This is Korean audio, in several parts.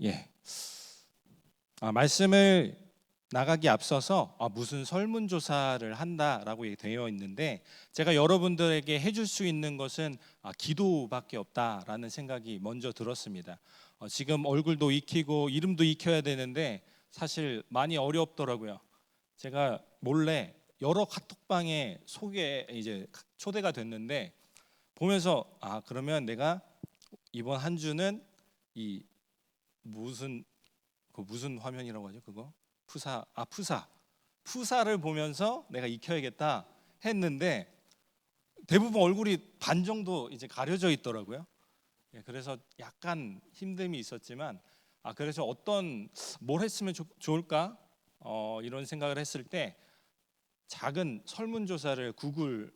예. 말씀을 나가기 앞서서 무슨 설문조사를 한다라고 되어 있는데, 제가 여러분들에게 해줄 수 있는 것은 기도밖에 없다라는 생각이 먼저 들었습니다. 지금 얼굴도 익히고 이름도 익혀야 되는데 사실 많이 어렵더라고요. 제가 몰래 여러 카톡방에 이제 초대가 됐는데, 보면서 그러면 내가 이번 한 주는 이 무슨 화면이라고 하죠? 그거 푸사를 보면서 내가 익혀야겠다 했는데, 대부분 얼굴이 반 정도 이제 가려져 있더라고요. 그래서 약간 힘듦이 있었지만, 그래서 뭘 했으면 좋을까 이런 생각을 했을 때 작은 설문조사를 구글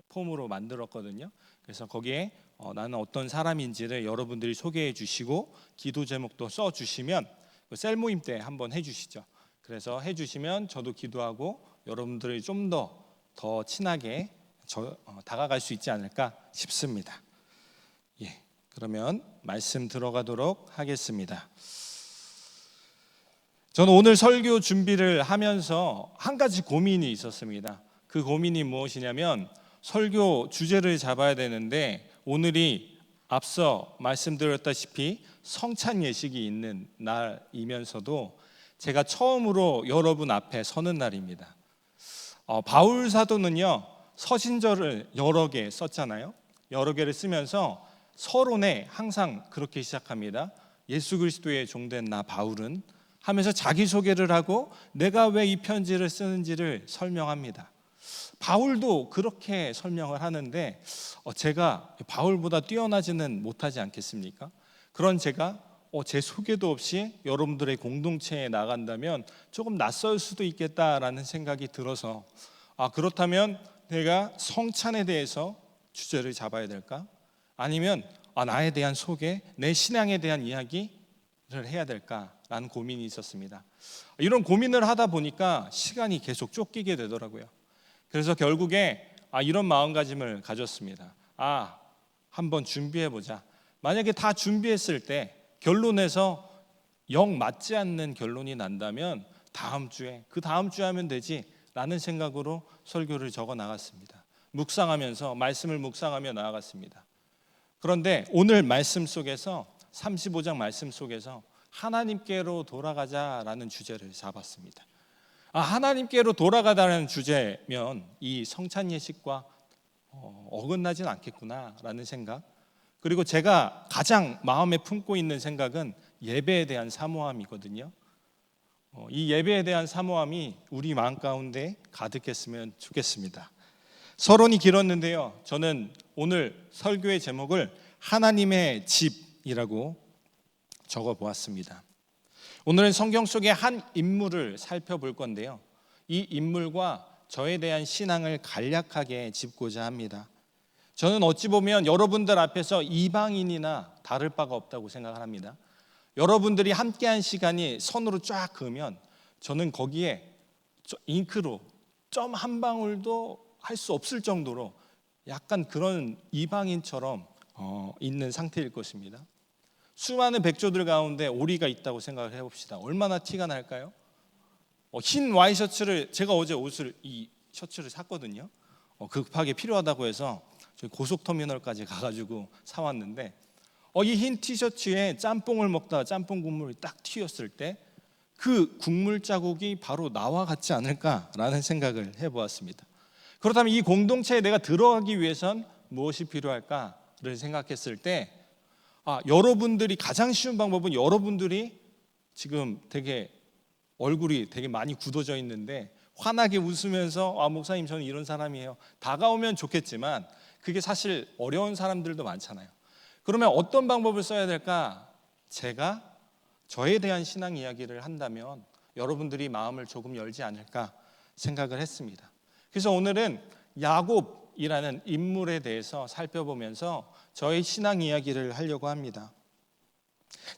폼으로 만들었거든요. 그래서 거기에 나는 어떤 사람인지를 여러분들이 소개해 주시고 기도 제목도 써 주시면 셀 모임 때 한번 해주시죠. 그래서 해주시면 저도 기도하고 여러분들이 좀 더 친하게 다가갈 수 있지 않을까 싶습니다. 그러면 말씀 들어가도록 하겠습니다. 저는 오늘 설교 준비를 하면서 한 가지 고민이 있었습니다. 그 고민이 무엇이냐면, 설교 주제를 잡아야 되는데 오늘이 앞서 말씀드렸다시피 성찬 예식이 있는 날이면서도 제가 처음으로 여러분 앞에 서는 날입니다. 바울 사도는요, 서신절을 여러 개 썼잖아요. 여러 개를 쓰면서 서론에 항상 그렇게 시작합니다. 예수 그리스도의 종된 나 바울은 하면서 자기소개를 하고 내가 왜 이 편지를 쓰는지를 설명합니다. 바울도 그렇게 설명을 하는데 제가 바울보다 뛰어나지는 못하지 않겠습니까? 그런 제가 제 소개도 없이 여러분들의 공동체에 나간다면 조금 낯설 수도 있겠다라는 생각이 들어서 그렇다면 내가 성찬에 대해서 주제를 잡아야 될까? 아니면 나에 대한 소개, 내 신앙에 대한 이야기를 해야 될까라는 고민이 있었습니다. 이런 고민을 하다 보니까 시간이 계속 쫓기게 되더라고요. 그래서 결국에 이런 마음가짐을 가졌습니다. 한번 준비해보자. 만약에 다 준비했을 때 결론에서 영 맞지 않는 결론이 난다면 그 다음 주에 하면 되지 라는 생각으로 설교를 적어 나갔습니다. 말씀을 묵상하며 나아갔습니다. 그런데 오늘 말씀 속에서 35장 말씀 속에서 하나님께로 돌아가자라는 주제를 잡았습니다. 하나님께로 돌아가다라는 주제면 이 성찬 예식과 어긋나진 않겠구나라는 생각, 그리고 제가 가장 마음에 품고 있는 생각은 예배에 대한 사모함이거든요. 이 예배에 대한 사모함이 우리 마음 가운데 가득했으면 좋겠습니다. 서론이 길었는데요, 저는 오늘 설교의 제목을 하나님의 집이라고 적어보았습니다. 오늘은 성경 속의 한 인물을 살펴볼 건데요, 이 인물과 저에 대한 신앙을 간략하게 짚고자 합니다. 저는 어찌 보면 여러분들 앞에서 이방인이나 다를 바가 없다고 생각을 합니다. 여러분들이 함께한 시간이 선으로 쫙 그으면 저는 거기에 잉크로 점 한 방울도 할 수 없을 정도로 약간 그런 이방인처럼 있는 상태일 것입니다. 수많은 백조들 가운데 오리가 있다고 생각을 해봅시다. 얼마나 티가 날까요? 흰 와이셔츠를, 제가 어제 이 셔츠를 샀거든요. 급하게 필요하다고 해서 저희 고속터미널까지 가가지고 사왔는데, 이 흰 티셔츠에 짬뽕을 먹다가 짬뽕 국물이 딱 튀었을 때 그 국물 자국이 바로 나와 같지 않을까라는 생각을 해보았습니다. 그렇다면 이 공동체에 내가 들어가기 위해선 무엇이 필요할까를 생각했을 때 여러분들이 가장 쉬운 방법은, 여러분들이 지금 얼굴이 되게 많이 굳어져 있는데 환하게 웃으면서 목사님 저는 이런 사람이에요, 다가오면 좋겠지만 그게 사실 어려운 사람들도 많잖아요. 그러면 어떤 방법을 써야 될까? 제가 저에 대한 신앙 이야기를 한다면 여러분들이 마음을 조금 열지 않을까 생각을 했습니다. 그래서 오늘은 야곱이라는 인물에 대해서 살펴보면서 저의 신앙 이야기를 하려고 합니다.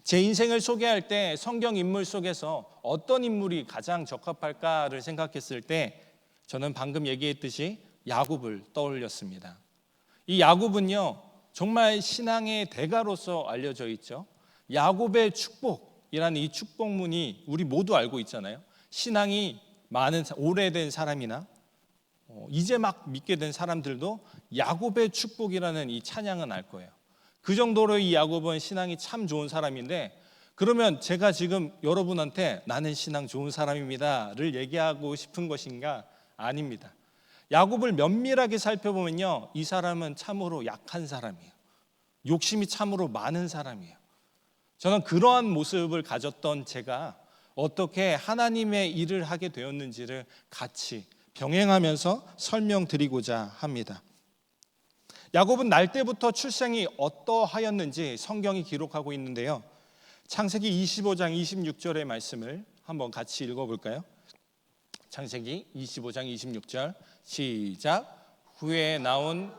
제 인생을 소개할 때 성경 인물 속에서 어떤 인물이 가장 적합할까를 생각했을 때 저는 방금 얘기했듯이 야곱을 떠올렸습니다. 이 야곱은요, 정말 신앙의 대가로서 알려져 있죠. 야곱의 축복, 야곱이라는 이 축복문이 우리 모두 알고 있잖아요. 신앙이 많은 오래된 사람이나 이제 막 믿게 된 사람들도 야곱의 축복이라는 이 찬양은 알 거예요. 그 정도로 이 야곱은 신앙이 참 좋은 사람인데, 그러면 제가 지금 여러분한테 나는 신앙 좋은 사람입니다를 얘기하고 싶은 것인가? 아닙니다. 야곱을 면밀하게 살펴보면요, 이 사람은 참으로 약한 사람이에요. 욕심이 참으로 많은 사람이에요. 저는 그러한 모습을 가졌던 제가 어떻게 하나님의 일을 하게 되었는지를 같이 병행하면서 설명드리고자 합니다. 야곱은 날 때부터 출생이 어떠하였는지 성경이 기록하고 있는데요, 창세기 25장 26절의 말씀을 한번 같이 읽어볼까요? 창세기 25장 26절 시작. 후에 나온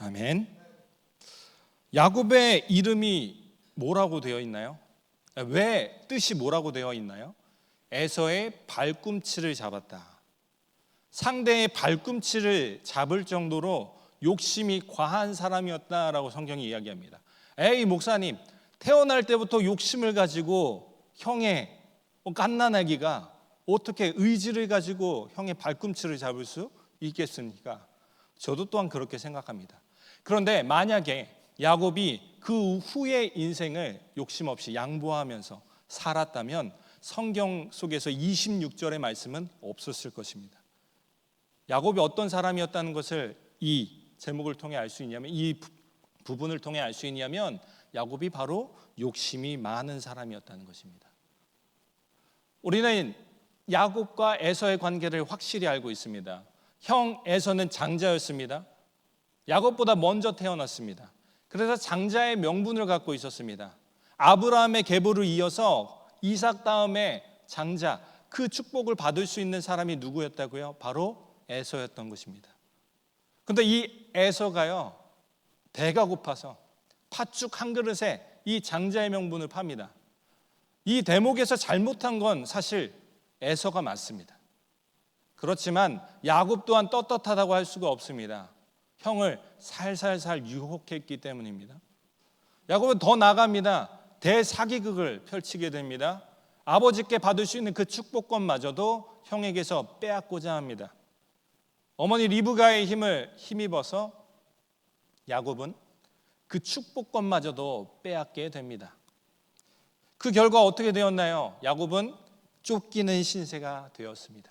아멘. 야곱의 이름이 뭐라고 되어 있나요? 왜 뜻이 뭐라고 되어 있나요? 에서의 발꿈치를 잡았다. 상대의 발꿈치를 잡을 정도로 욕심이 과한 사람이었다라고 성경이 이야기합니다. 에이 목사님, 태어날 때부터 욕심을 가지고 형의 갓난아기가 어떻게 의지를 가지고 형의 발꿈치를 잡을 수 있겠습니까? 저도 또한 그렇게 생각합니다. 그런데 만약에 야곱이 그 후의 인생을 욕심 없이 양보하면서 살았다면 성경 속에서 26절의 말씀은 없었을 것입니다. 야곱이 어떤 사람이었다는 것을 이 제목을 통해 알 수 있냐면, 이 부분을 통해 알 수 있냐면, 야곱이 바로 욕심이 많은 사람이었다는 것입니다. 우리는 야곱과 에서의 관계를 확실히 알고 있습니다. 형 에서는 장자였습니다. 야곱보다 먼저 태어났습니다. 그래서 장자의 명분을 갖고 있었습니다. 아브라함의 계보를 이어서 이삭 다음에 장자, 그 축복을 받을 수 있는 사람이 누구였다고요? 바로 에서였던 것입니다. 그런데 이 에서가요, 배가 고파서 팥죽 한 그릇에 이 장자의 명분을 팝니다. 이 대목에서 잘못한 건 사실 에서가 맞습니다. 그렇지만 야곱 또한 떳떳하다고 할 수가 없습니다. 형을 살살살 유혹했기 때문입니다. 야곱은 더 나아갑니다. 대사기극을 펼치게 됩니다. 아버지께 받을 수 있는 그 축복권마저도 형에게서 빼앗고자 합니다. 어머니 리브가의 힘을 힘입어서 야곱은 그 축복권마저도 빼앗게 됩니다. 그 결과 어떻게 되었나요? 야곱은 쫓기는 신세가 되었습니다.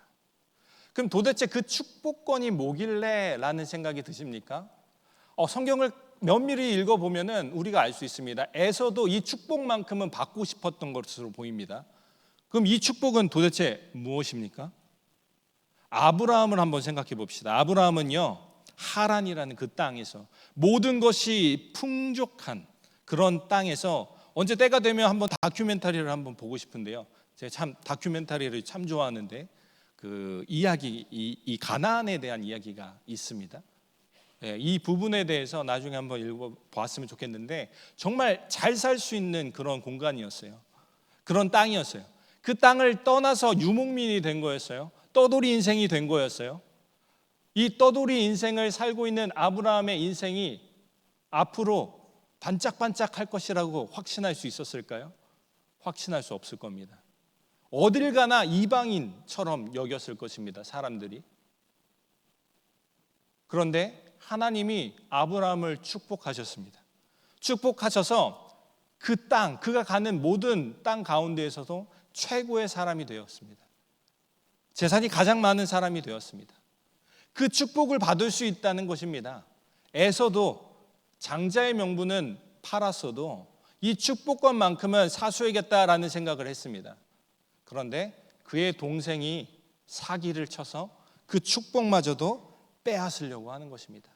그럼 도대체 그 축복권이 뭐길래 라는 생각이 드십니까? 성경을 면밀히 읽어보면 우리가 알 수 있습니다. 에서도 이 축복만큼은 받고 싶었던 것으로 보입니다. 그럼 이 축복은 도대체 무엇입니까? 아브라함을 한번 생각해 봅시다. 아브라함은요, 하란이라는 그 땅에서 모든 것이 풍족한 그런 땅에서 언제 때가 되면 한번 다큐멘터리를 한번 보고 싶은데요, 제가 참 다큐멘터리를 참 좋아하는데 그 이야기, 이 가나안에 대한 이야기가 있습니다. 이 부분에 대해서 나중에 한번 읽어보았으면 좋겠는데, 정말 잘 살 수 있는 그런 공간이었어요. 그런 땅이었어요. 그 땅을 떠나서 유목민이 된 거였어요. 떠돌이 인생이 된 거였어요. 이 떠돌이 인생을 살고 있는 아브라함의 인생이 앞으로 반짝반짝할 것이라고 확신할 수 있었을까요? 확신할 수 없을 겁니다. 어딜 가나 이방인처럼 여겼을 것입니다, 사람들이. 그런데 하나님이 아브라함을 축복하셨습니다. 축복하셔서 그 땅, 그가 가는 모든 땅 가운데에서도 최고의 사람이 되었습니다. 재산이 가장 많은 사람이 되었습니다. 그 축복을 받을 수 있다는 것입니다. 에서도 장자의 명분은 팔았어도 이 축복권만큼은 사수해야겠다라는 생각을 했습니다. 그런데 그의 동생이 사기를 쳐서 그 축복마저도 빼앗으려고 하는 것입니다.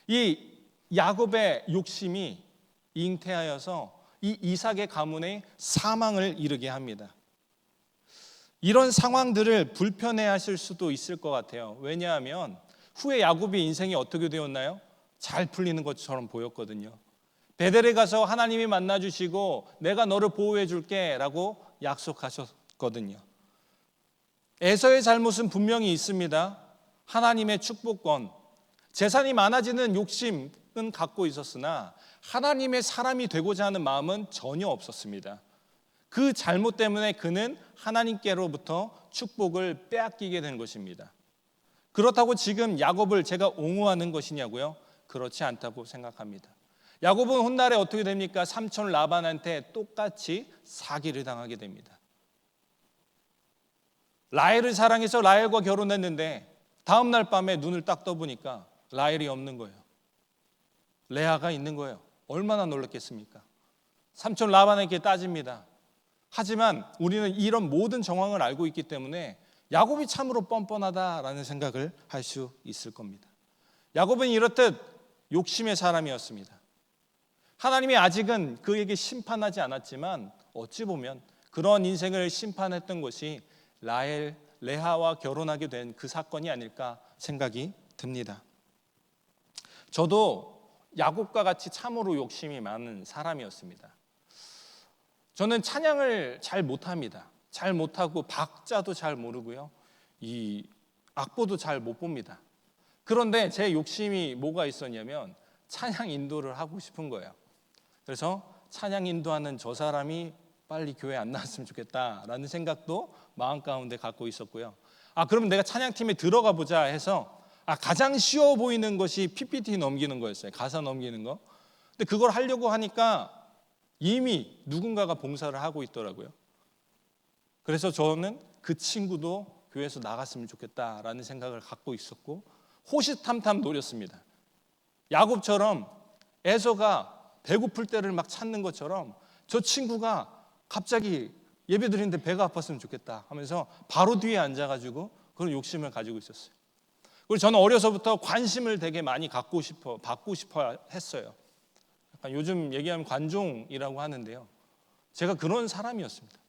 이 야곱의 욕심이 잉태하여서 이 이삭의 가문의 사망을 이르게 합니다. 이런 상황들을 불편해하실 수도 있을 것 같아요. 왜냐하면 후에 야곱의 인생이 어떻게 되었나요? 잘 풀리는 것처럼 보였거든요. 베델에 가서 하나님이 만나주시고 내가 너를 보호해 줄게 라고 약속하셨거든요. 에서의 잘못은 분명히 있습니다. 하나님의 축복권, 재산이 많아지는 욕심은 갖고 있었으나 하나님의 사람이 되고자 하는 마음은 전혀 없었습니다. 그 잘못 때문에 그는 하나님께로부터 축복을 빼앗기게 된 것입니다. 그렇다고 지금 야곱을 제가 옹호하는 것이냐고요? 그렇지 않다고 생각합니다. 야곱은 훗날에 어떻게 됩니까? 삼촌 라반한테 똑같이 사기를 당하게 됩니다. 라헬을 사랑해서 라헬과 결혼했는데 다음 날 밤에 눈을 딱 떠보니까 라헬이 없는 거예요. 레아가 있는 거예요. 얼마나 놀랐겠습니까? 삼촌 라반에게 따집니다. 하지만 우리는 이런 모든 정황을 알고 있기 때문에 야곱이 참으로 뻔뻔하다라는 생각을 할 수 있을 겁니다. 야곱은 이렇듯 욕심의 사람이었습니다. 하나님이 아직은 그에게 심판하지 않았지만 어찌 보면 그런 인생을 심판했던 것이 라헬, 레아와 결혼하게 된 그 사건이 아닐까 생각이 듭니다. 저도 야곱과 같이 참으로 욕심이 많은 사람이었습니다. 저는 찬양을 잘 못합니다. 잘 못하고 박자도 잘 모르고요. 이 악보도 잘 못 봅니다. 그런데 제 욕심이 뭐가 있었냐면 찬양 인도를 하고 싶은 거예요. 그래서 찬양 인도하는 저 사람이 빨리 교회 안 나왔으면 좋겠다라는 생각도 마음 가운데 갖고 있었고요. 그러면 내가 찬양팀에 들어가 보자 해서 가장 쉬워 보이는 것이 PPT 넘기는 거였어요. 가사 넘기는 거. 근데 그걸 하려고 하니까 이미 누군가가 봉사를 하고 있더라고요. 그래서 저는 그 친구도 교회에서 나갔으면 좋겠다라는 생각을 갖고 있었고 호시탐탐 노렸습니다. 야곱처럼 에서가 배고플 때를 막 찾는 것처럼 저 친구가 갑자기 예배 드리는데 배가 아팠으면 좋겠다 하면서 바로 뒤에 앉아가지고 그런 욕심을 가지고 있었어요. 그리고 저는 어려서부터 관심을 되게 많이 받고 싶어 했어요. 약간 요즘 얘기하면 관종이라고 하는데요. 제가 그런 사람이었습니다.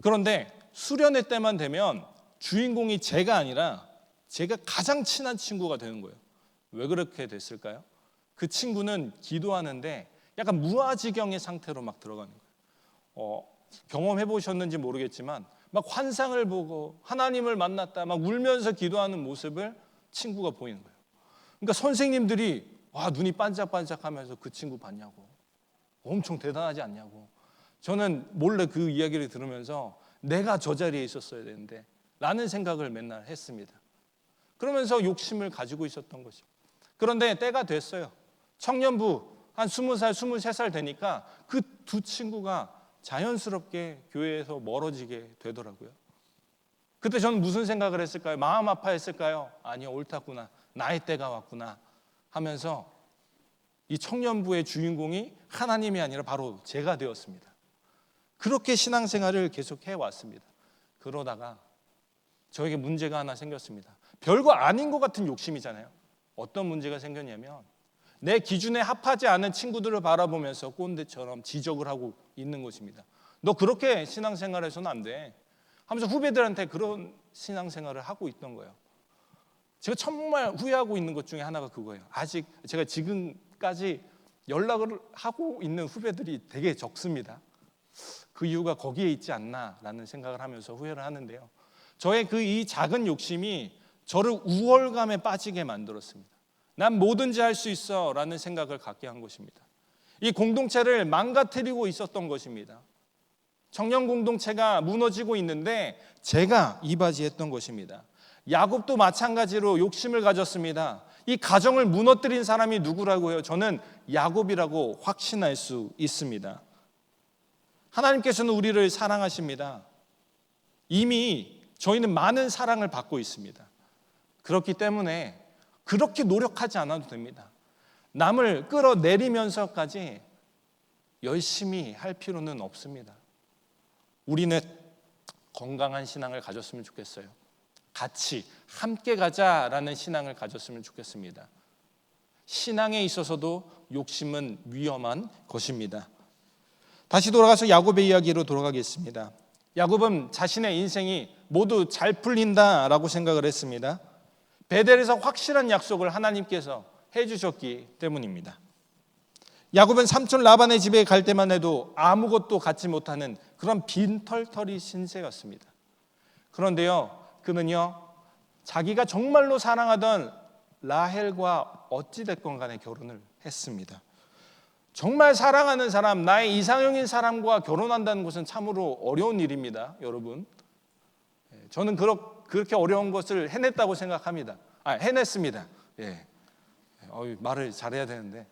그런데 수련회 때만 되면 주인공이 제가 아니라 제가 가장 친한 친구가 되는 거예요. 왜 그렇게 됐을까요? 그 친구는 기도하는데 약간 무아지경의 상태로 막 들어가는 거예요. 경험해 보셨는지 모르겠지만 막 환상을 보고 하나님을 만났다 막 울면서 기도하는 모습을 친구가 보이는 거예요. 그러니까 선생님들이 눈이 반짝반짝하면서 그 친구 봤냐고, 엄청 대단하지 않냐고. 저는 몰래 그 이야기를 들으면서 내가 저 자리에 있었어야 되는데 라는 생각을 맨날 했습니다. 그러면서 욕심을 가지고 있었던 거죠. 그런데 때가 됐어요. 청년부 한 20살, 23살 되니까 그 두 친구가 자연스럽게 교회에서 멀어지게 되더라고요. 그때 저는 무슨 생각을 했을까요? 마음 아파했을까요? 아니요, 옳았구나. 나의 때가 왔구나 하면서 이 청년부의 주인공이 하나님이 아니라 바로 제가 되었습니다. 그렇게 신앙생활을 계속 해왔습니다. 그러다가 저에게 문제가 하나 생겼습니다. 별거 아닌 것 같은 욕심이잖아요. 어떤 문제가 생겼냐면 내 기준에 합하지 않은 친구들을 바라보면서 꼰대처럼 지적을 하고 있는 것입니다. 너 그렇게 신앙생활해서는 안 돼 하면서 후배들한테 그런 신앙생활을 하고 있던 거예요. 제가 정말 후회하고 있는 것 중에 하나가 그거예요. 아직 제가 지금까지 연락을 하고 있는 후배들이 되게 적습니다. 그 이유가 거기에 있지 않나라는 생각을 하면서 후회를 하는데요. 저의 이 작은 욕심이 저를 우월감에 빠지게 만들었습니다. 난 뭐든지 할 수 있어 라는 생각을 갖게 한 것입니다. 이 공동체를 망가뜨리고 있었던 것입니다. 청년 공동체가 무너지고 있는데 제가 이바지했던 것입니다. 야곱도 마찬가지로 욕심을 가졌습니다. 이 가정을 무너뜨린 사람이 누구라고요? 저는 야곱이라고 확신할 수 있습니다. 하나님께서는 우리를 사랑하십니다. 이미 저희는 많은 사랑을 받고 있습니다. 그렇기 때문에 그렇게 노력하지 않아도 됩니다. 남을 끌어내리면서까지 열심히 할 필요는 없습니다. 우리는 건강한 신앙을 가졌으면 좋겠어요. 같이 함께 가자라는 신앙을 가졌으면 좋겠습니다. 신앙에 있어서도 욕심은 위험한 것입니다. 다시 돌아가서 야곱의 이야기로 돌아가겠습니다. 야곱은 자신의 인생이 모두 잘 풀린다라고 생각을 했습니다. 베델에서 확실한 약속을 하나님께서 해주셨기 때문입니다. 야곱은 삼촌 라반의 집에 갈 때만 해도 아무것도 갖지 못하는 그런 빈털터리 신세였습니다. 그런데요, 그는요 자기가 정말로 사랑하던 라헬과 어찌됐건 간에 결혼을 했습니다. 정말 사랑하는 사람, 나의 이상형인 사람과 결혼한다는 것은 참으로 어려운 일입니다, 여러분. 저는 그렇게 어려운 것을 해냈다고 생각합니다. 해냈습니다. 말을 잘해야 되는데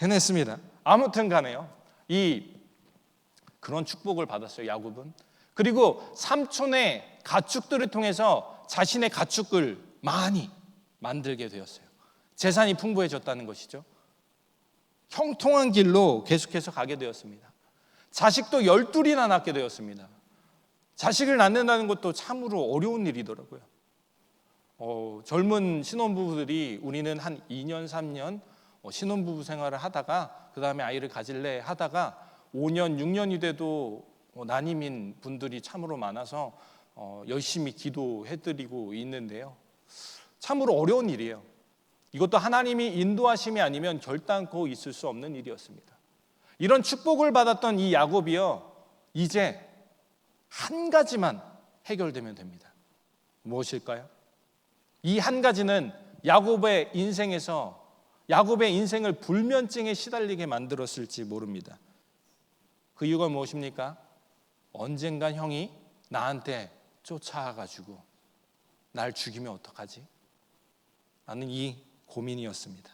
해냈습니다. 아무튼 간에요, 그런 축복을 받았어요, 야곱은. 그리고 삼촌의 가축들을 통해서 자신의 가축을 많이 만들게 되었어요. 재산이 풍부해졌다는 것이죠. 형통한 길로 계속해서 가게 되었습니다. 자식도 12이나 낳게 되었습니다. 자식을 낳는다는 것도 참으로 어려운 일이더라고요. 젊은 신혼부부들이 우리는 한 2년, 3년 신혼부부 생활을 하다가 그 다음에 아이를 가질래 하다가 5년, 6년이 돼도 난임인 분들이 참으로 많아서 열심히 기도해드리고 있는데요. 참으로 어려운 일이에요. 이것도 하나님이 인도하심이 아니면 결단코 있을 수 없는 일이었습니다. 이런 축복을 받았던 이 야곱이요, 이제 한 가지만 해결되면 됩니다. 무엇일까요? 이 한 가지는 야곱의 인생을 불면증에 시달리게 만들었을지 모릅니다. 그 이유가 무엇입니까? 언젠간 형이 나한테 쫓아와가지고 날 죽이면 어떡하지? 라는 이 고민이었습니다.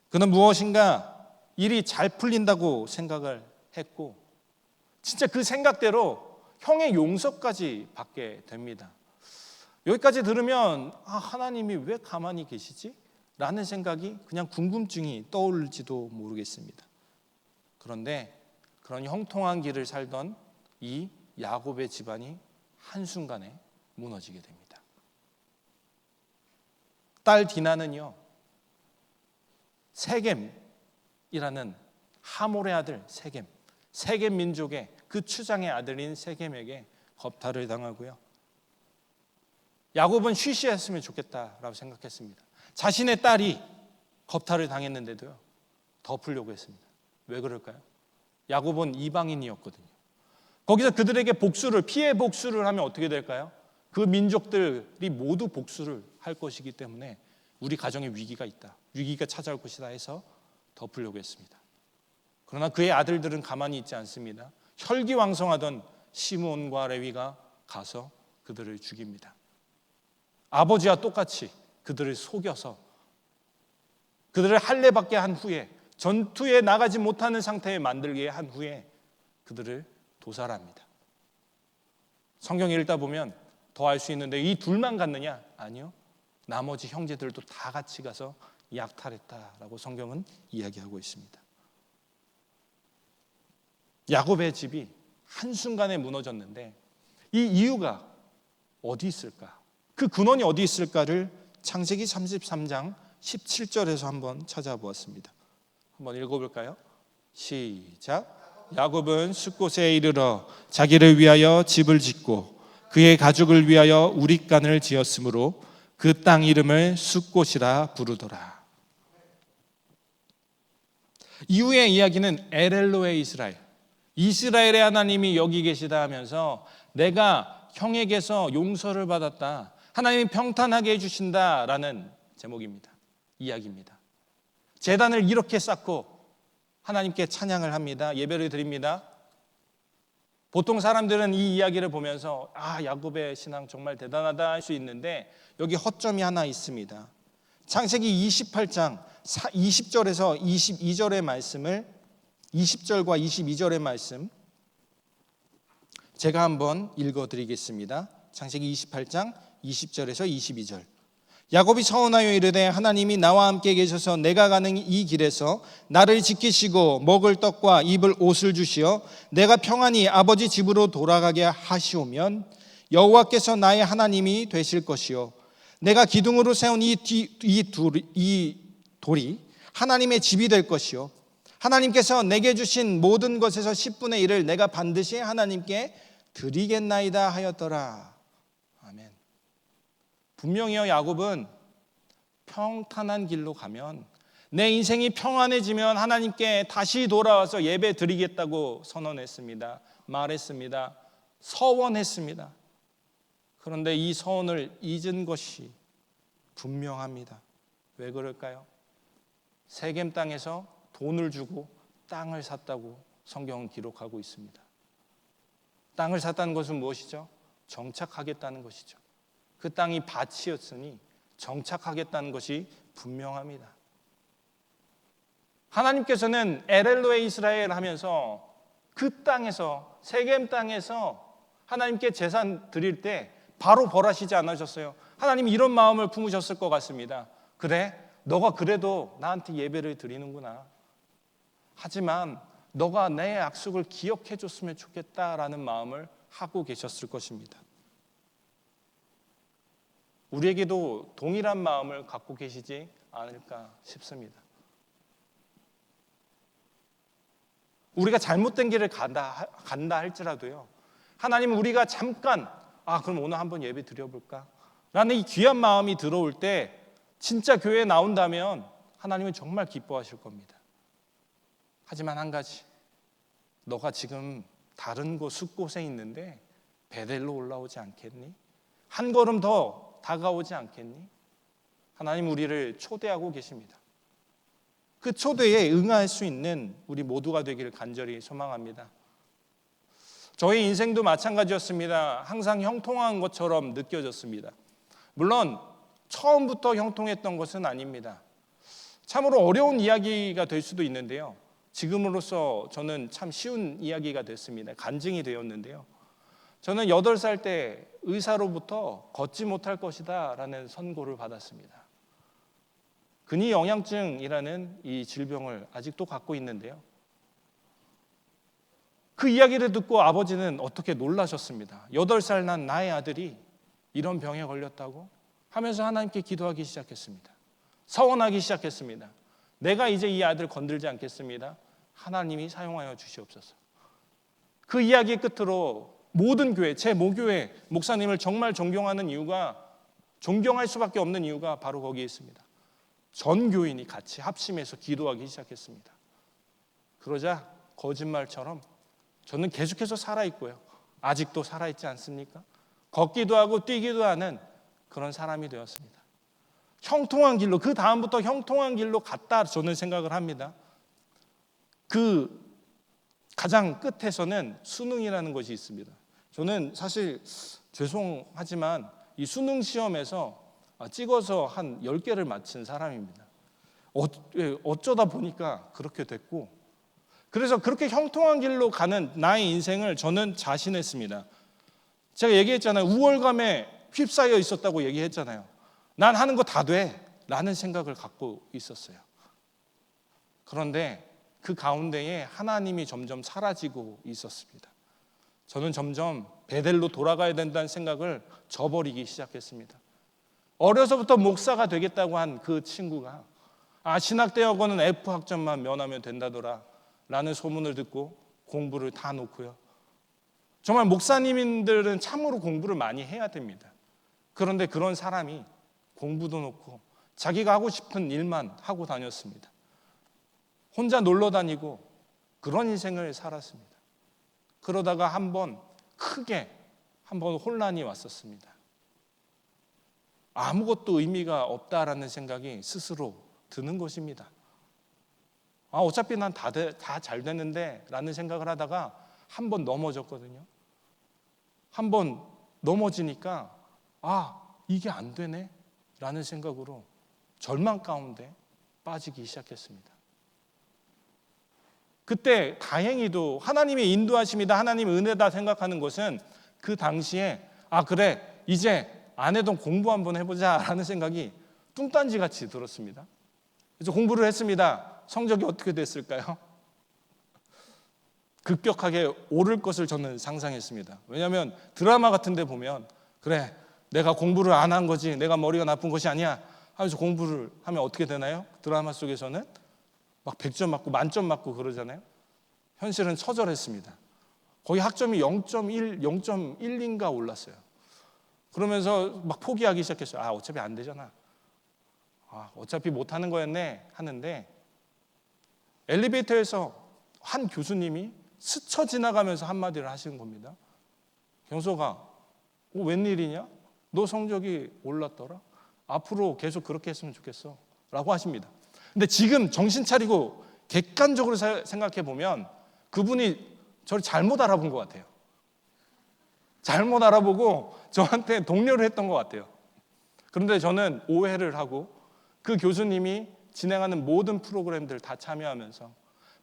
그는 무엇인가 일이 잘 풀린다고 생각을 했고, 진짜 그 생각대로 형의 용서까지 받게 됩니다. 여기까지 들으면 하나님이 왜 가만히 계시지? 라는 생각이, 그냥 궁금증이 떠오를지도 모르겠습니다. 그런데 그런 형통한 길을 살던 이 야곱의 집안이 한순간에 무너지게 됩니다. 딸 디나는요, 세겜이라는 하몰의 아들 세겜 민족의 그 추장의 아들인 세겜에게 겁탈을 당하고요. 야곱은 쉬쉬했으면 좋겠다라고 생각했습니다. 자신의 딸이 겁탈을 당했는데도요, 덮으려고 했습니다. 왜 그럴까요? 야곱은 이방인이었거든요. 거기서 그들에게 피해 복수를 하면 어떻게 될까요? 그 민족들이 모두 복수를 할 것이기 때문에 우리 가정에 위기가 찾아올 것이다 해서 덮으려고 했습니다. 그러나 그의 아들들은 가만히 있지 않습니다. 혈기왕성하던 시므온과 레위가 가서 그들을 죽입니다. 아버지와 똑같이 그들을 속여서 그들을 할례받게 한 후에, 전투에 나가지 못하는 상태에 만들게 한 후에 그들을 도살합니다. 성경 읽다 보면 더 알 수 있는데, 이 둘만 갔느냐? 아니요, 나머지 형제들도 다 같이 가서 약탈했다라고 성경은 이야기하고 있습니다. 야곱의 집이 한순간에 무너졌는데 이 이유가 어디 있을까? 그 근원이 어디 있을까를 창세기 33장 17절에서 한번 찾아보았습니다. 한번 읽어볼까요? 시작. 야곱은 숫곳에 이르러 자기를 위하여 집을 짓고 그의 가족을 위하여 우릿간을 지었으므로 그 땅 이름을 숫곳이라 부르더라. 이후의 이야기는 엘엘로의 이스라엘의 하나님이 여기 계시다 하면서 내가 형에게서 용서를 받았다, 하나님이 평탄하게 해주신다라는 제목입니다. 이야기입니다. 제단을 이렇게 쌓고 하나님께 찬양을 합니다. 예배를 드립니다. 보통 사람들은 이 이야기를 보면서 야곱의 신앙 정말 대단하다 할 수 있는데 여기 허점이 하나 있습니다. 창세기 28장 20절에서 22절의 말씀을, 20절과 22절의 말씀 제가 한번 읽어드리겠습니다. 창세기 28장 20절에서 22절. 야곱이 서운하여 이르되 하나님이 나와 함께 계셔서 내가 가는 이 길에서 나를 지키시고 먹을 떡과 입을 옷을 주시어 내가 평안히 아버지 집으로 돌아가게 하시오면 여호와께서 나의 하나님이 되실 것이요 내가 기둥으로 세운 이 돌이 하나님의 집이 될 것이요 하나님께서 내게 주신 모든 것에서 10분의 1을 내가 반드시 하나님께 드리겠나이다 하였더라. 아멘. 분명히요, 야곱은 평탄한 길로 가면, 내 인생이 평안해지면 하나님께 다시 돌아와서 예배 드리겠다고 선언했습니다. 말했습니다. 서원했습니다. 그런데 이 서원을 잊은 것이 분명합니다. 왜 그럴까요? 세겜 땅에서 돈을 주고 땅을 샀다고 성경은 기록하고 있습니다. 땅을 샀다는 것은 무엇이죠? 정착하겠다는 것이죠. 그 땅이 밭이었으니 정착하겠다는 것이 분명합니다. 하나님께서는 에렐로에 이스라엘 하면서 그 땅에서, 세겜 땅에서 하나님께 제사 드릴 때 바로 벌하시지 않으셨어요. 하나님 이런 마음을 품으셨을 것 같습니다. 그래, 너가 그래도 나한테 예배를 드리는구나. 하지만 너가 내 약속을 기억해 줬으면 좋겠다라는 마음을 하고 계셨을 것입니다. 우리에게도 동일한 마음을 갖고 계시지 않을까 싶습니다. 우리가 잘못된 길을 간다 할지라도요, 하나님은 우리가 잠깐 그럼 오늘 한번 예배 드려볼까? 라는 이 귀한 마음이 들어올 때 진짜 교회에 나온다면 하나님은 정말 기뻐하실 겁니다. 하지만 한 가지, 너가 지금 다른 곳 숲곳에 있는데 베델로 올라오지 않겠니? 한 걸음 더 다가오지 않겠니? 하나님 우리를 초대하고 계십니다. 그 초대에 응할 수 있는 우리 모두가 되기를 간절히 소망합니다. 저희 인생도 마찬가지였습니다. 항상 형통한 것처럼 느껴졌습니다. 물론 처음부터 형통했던 것은 아닙니다. 참으로 어려운 이야기가 될 수도 있는데요, 지금으로서 저는 참 쉬운 이야기가 됐습니다. 간증이 되었는데요, 저는 8살 때 의사로부터 걷지 못할 것이다 라는 선고를 받았습니다. 근위영양증이라는 이 질병을 아직도 갖고 있는데요, 그 이야기를 듣고 아버지는 어떻게 놀라셨습니다. 8살 난 나의 아들이 이런 병에 걸렸다고 하면서 하나님께 기도하기 시작했습니다. 서원하기 시작했습니다. 내가 이제 이 아들 건들지 않겠습니다. 하나님이 사용하여 주시옵소서. 그 이야기 끝으로 모든 교회, 제 모교회 목사님을 정말 존경할 수밖에 없는 이유가 바로 거기에 있습니다. 전 교인이 같이 합심해서 기도하기 시작했습니다. 그러자 거짓말처럼 저는 계속해서 살아있고요, 아직도 살아있지 않습니까? 걷기도 하고 뛰기도 하는 그런 사람이 되었습니다. 형통한 길로, 그 다음부터 형통한 길로 갔다 저는 생각을 합니다. 그 가장 끝에서는 수능이라는 것이 있습니다. 저는 사실 죄송하지만 이 수능 시험에서 찍어서 한 10개를 맞힌 사람입니다. 어쩌다 보니까 그렇게 됐고, 그래서 그렇게 형통한 길로 가는 나의 인생을 저는 자신했습니다. 제가 얘기했잖아요. 우월감에 휩싸여 있었다고 얘기했잖아요. 난 하는 거 다 돼 라는 생각을 갖고 있었어요. 그런데 그 가운데에 하나님이 점점 사라지고 있었습니다. 저는 점점 베델로 돌아가야 된다는 생각을 저버리기 시작했습니다. 어려서부터 목사가 되겠다고 한 그 친구가 신학대학원은 F학점만 면하면 된다더라 라는 소문을 듣고 공부를 다 놓고요, 정말 목사님들은 참으로 공부를 많이 해야 됩니다. 그런데 그런 사람이 공부도 놓고 자기가 하고 싶은 일만 하고 다녔습니다. 혼자 놀러 다니고 그런 인생을 살았습니다. 그러다가 크게 한 번 혼란이 왔었습니다. 아무것도 의미가 없다라는 생각이 스스로 드는 것입니다. 어차피 난 다 잘 됐는데 라는 생각을 하다가 한 번 넘어졌거든요. 한 번 넘어지니까 이게 안 되네 라는 생각으로 절망 가운데 빠지기 시작했습니다. 그때 다행히도 하나님의 인도하심이다, 하나님의 은혜다 생각하는 것은 그 당시에 그래 이제 안 해도 공부 한번 해보자 라는 생각이 뚱딴지같이 들었습니다. 그래서 공부를 했습니다. 성적이 어떻게 됐을까요? 급격하게 오를 것을 저는 상상했습니다. 왜냐하면 드라마 같은 데 보면 그래 내가 공부를 안 한 거지, 내가 머리가 나쁜 것이 아니야 하면서 공부를 하면 어떻게 되나요? 드라마 속에서는 막 100점 맞고 만점 맞고 그러잖아요. 현실은 처절했습니다. 거의 학점이 0.1, 0.1인가 올랐어요. 그러면서 막 포기하기 시작했어요. 어차피 안 되잖아. 어차피 못하는 거였네 하는데, 엘리베이터에서 한 교수님이 스쳐 지나가면서 한마디를 하시는 겁니다. 경서가 웬일이냐? 너 성적이 올랐더라? 앞으로 계속 그렇게 했으면 좋겠어 라고 하십니다. 근데 지금 정신 차리고 객관적으로 생각해 보면 그분이 저를 잘못 알아본 것 같아요. 잘못 알아보고 저한테 독려를 했던 것 같아요. 그런데 저는 오해를 하고 그 교수님이 진행하는 모든 프로그램들 다 참여하면서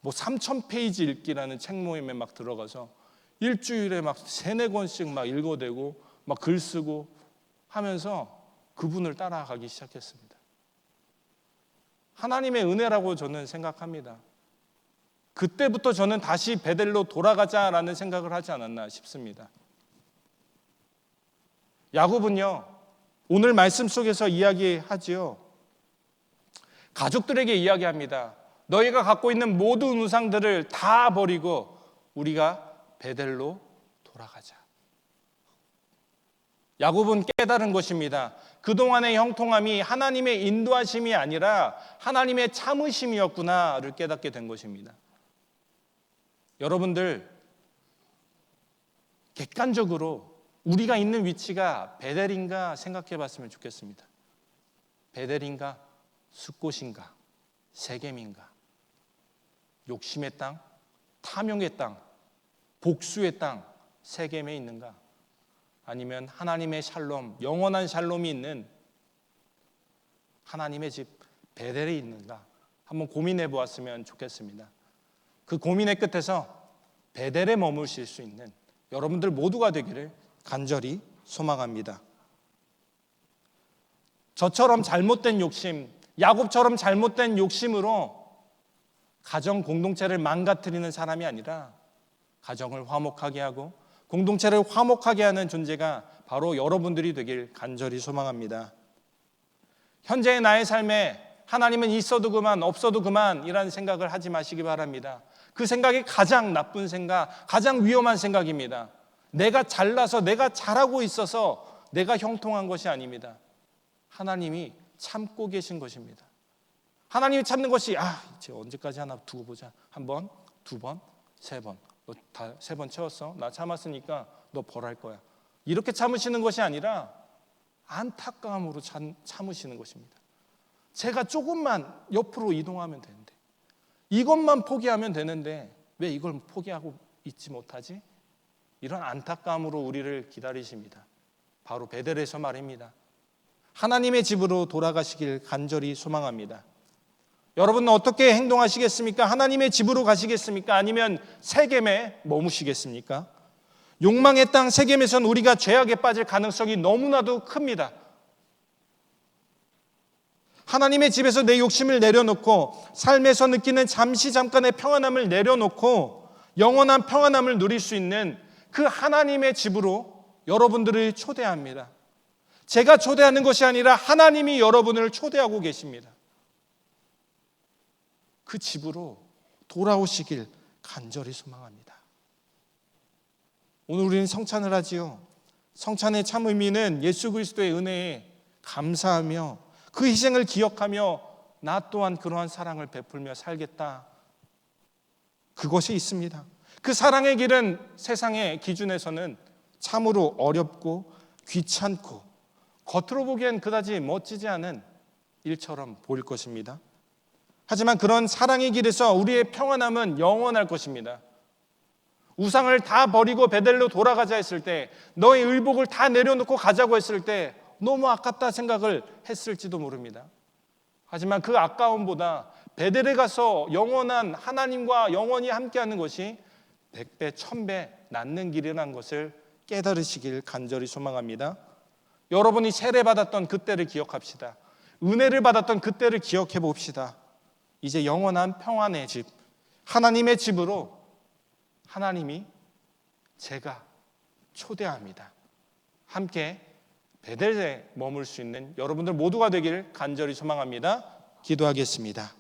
3,000페이지 읽기라는 책 모임에 막 들어가서 일주일에 막 3-4권씩 막 읽어대고 막 글 쓰고 하면서 그분을 따라가기 시작했습니다. 하나님의 은혜라고 저는 생각합니다. 그때부터 저는 다시 베델로 돌아가자라는 생각을 하지 않았나 싶습니다. 야곱은요, 오늘 말씀 속에서 이야기하지요. 가족들에게 이야기합니다. 너희가 갖고 있는 모든 우상들을 다 버리고 우리가 베델로 돌아가자. 야곱은 깨달은 것입니다. 그동안의 형통함이 하나님의 인도하심이 아니라 하나님의 참으심이었구나를 깨닫게 된 것입니다. 여러분들, 객관적으로 우리가 있는 위치가 베델인가 생각해 봤으면 좋겠습니다. 베델인가, 숫곳인가, 세겜인가, 욕심의 땅, 탐욕의 땅, 복수의 땅, 세겜에 있는가? 아니면 하나님의 샬롬, 영원한 샬롬이 있는 하나님의 집 베델에 있는가? 한번 고민해 보았으면 좋겠습니다. 그 고민의 끝에서 베델에 머무실 수 있는 여러분들 모두가 되기를 간절히 소망합니다. 저처럼 잘못된 욕심, 야곱처럼 잘못된 욕심으로 가정 공동체를 망가뜨리는 사람이 아니라 가정을 화목하게 하고 공동체를 화목하게 하는 존재가 바로 여러분들이 되길 간절히 소망합니다. 현재의 나의 삶에 하나님은 있어도 그만 없어도 그만이라는 생각을 하지 마시기 바랍니다. 그 생각이 가장 나쁜 생각, 가장 위험한 생각입니다. 내가 잘나서 내가 잘하고 있어서 내가 형통한 것이 아닙니다. 하나님이 참고 계신 것입니다. 하나님이 참는 것이 이제 언제까지 하나 두고 보자. 한 번, 두 번, 세 번. 너 다 3번 채웠어? 나 참았으니까 너 벌할 거야. 이렇게 참으시는 것이 아니라 안타까움으로 참으시는 것입니다. 제가 조금만 옆으로 이동하면 되는데, 이것만 포기하면 되는데 왜 이걸 포기하고 있지 못하지? 이런 안타까움으로 우리를 기다리십니다. 바로 베델에서 말입니다. 하나님의 집으로 돌아가시길 간절히 소망합니다. 여러분은 어떻게 행동하시겠습니까? 하나님의 집으로 가시겠습니까? 아니면 세겜에 머무시겠습니까? 욕망의 땅 세겜에선 우리가 죄악에 빠질 가능성이 너무나도 큽니다. 하나님의 집에서 내 욕심을 내려놓고 삶에서 느끼는 잠깐의 평안함을 내려놓고 영원한 평안함을 누릴 수 있는 그 하나님의 집으로 여러분들을 초대합니다. 제가 초대하는 것이 아니라 하나님이 여러분을 초대하고 계십니다. 그 집으로 돌아오시길 간절히 소망합니다. 오늘 우리는 성찬을 하지요. 성찬의 참 의미는 예수 그리스도의 은혜에 감사하며 그 희생을 기억하며 나 또한 그러한 사랑을 베풀며 살겠다. 그것이 있습니다. 그 사랑의 길은 세상의 기준에서는 참으로 어렵고 귀찮고 겉으로 보기엔 그다지 멋지지 않은 일처럼 보일 것입니다. 하지만 그런 사랑의 길에서 우리의 평안함은 영원할 것입니다. 우상을 다 버리고 베델로 돌아가자 했을 때, 너의 의복을 다 내려놓고 가자고 했을 때 너무 아깝다 생각을 했을지도 모릅니다. 하지만 그 아까움보다 베델에 가서 영원한 하나님과 영원히 함께하는 것이 100배, 1000배 낫는 길이라는 것을 깨달으시길 간절히 소망합니다. 여러분이 세례받았던 그때를 기억합시다. 은혜를 받았던 그때를 기억해 봅시다. 이제 영원한 평안의 집, 하나님의 집으로 하나님이 제가 초대합니다. 함께 베델에 머물 수 있는 여러분들 모두가 되기를 간절히 소망합니다. 기도하겠습니다.